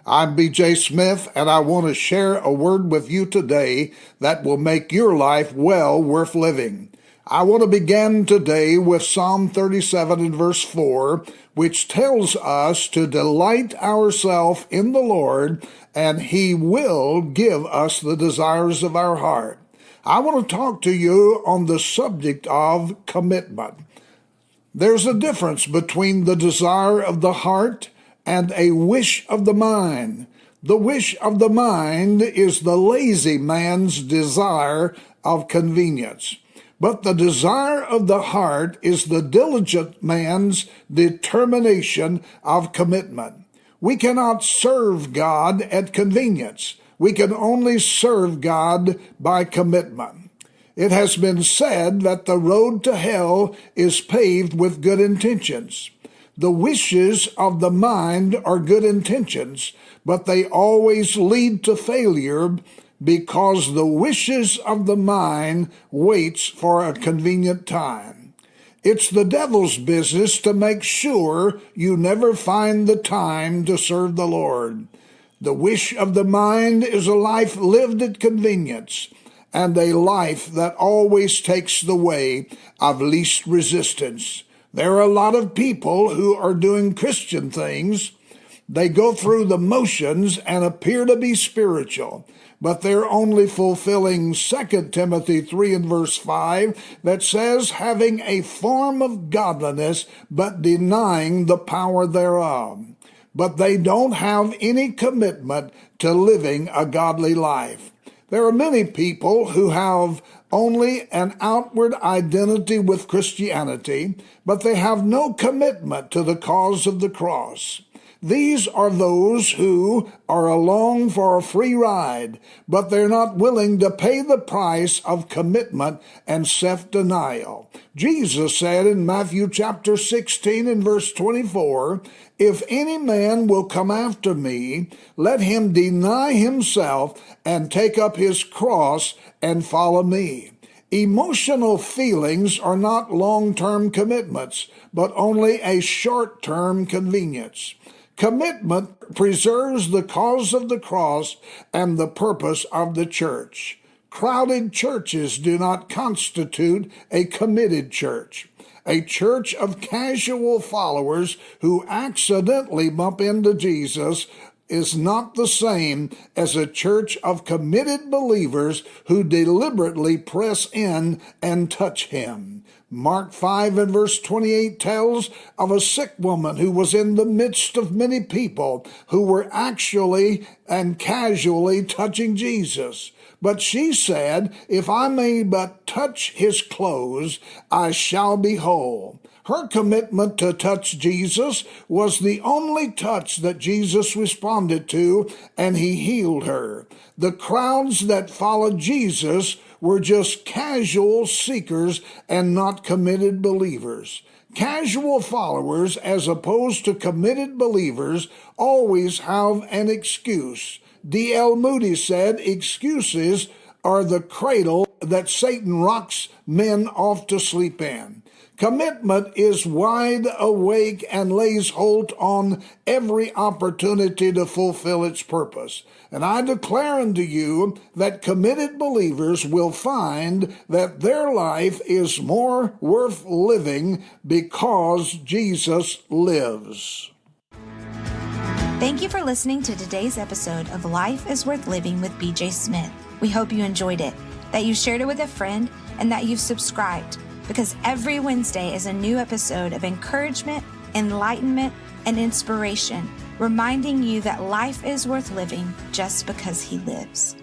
I'm BJ Smith, and I want to share a word with you today that will make your life well worth living. I want to begin today with Psalm 37 and verse 4, which tells us to delight ourselves in the Lord, and He will give us the desires of our heart. I want to talk to you on the subject of commitment. There's a difference between the desire of the heart and a wish of the mind. The wish of the mind is the lazy man's desire of convenience. But the desire of the heart is the diligent man's determination of commitment. We cannot serve God at convenience. We can only serve God by commitment. It has been said that the road to hell is paved with good intentions. The wishes of the mind are good intentions, but they always lead to failure because the wishes of the mind waits for a convenient time. It's the devil's business to make sure you never find the time to serve the Lord. The wish of the mind is a life lived at convenience, and a life that always takes the way of least resistance. There are a lot of people who are doing Christian things. They go through the motions and appear to be spiritual, but they're only fulfilling 2 Timothy 3 and verse 5 that says, having a form of godliness, but denying the power thereof. But they don't have any commitment to living a godly life. There are many people who have only an outward identity with Christianity, but they have no commitment to the cause of the cross. These are those who are along for a free ride, but they're not willing to pay the price of commitment and self-denial. Jesus said in Matthew chapter 16 and verse 24, if any man will come after me, let him deny himself and take up his cross and follow me. Emotional feelings are not long-term commitments, but only a short-term convenience. Commitment preserves the cause of the cross and the purpose of the church. Crowded churches do not constitute a committed church. A church of casual followers who accidentally bump into Jesus is not the same as a church of committed believers who deliberately press in and touch him. Mark 5 and verse 28 tells of a sick woman who was in the midst of many people who were actually and casually touching Jesus. But she said, if I may but touch his clothes, I shall be whole. Her commitment to touch Jesus was the only touch that Jesus responded to, and he healed her. The crowds that followed Jesus were just casual seekers and not committed believers. Casual followers, as opposed to committed believers, always have an excuse. D.L. Moody said, excuses are the cradle that Satan rocks men off to sleep in. Commitment is wide awake and lays hold on every opportunity to fulfill its purpose. And I declare unto you that committed believers will find that their life is more worth living because Jesus lives. Thank you for listening to today's episode of Life is Worth Living with BJ Smith. We hope you enjoyed it, that you shared it with a friend, and that you've subscribed, because every Wednesday is a new episode of encouragement, enlightenment, and inspiration, reminding you that life is worth living just because He lives.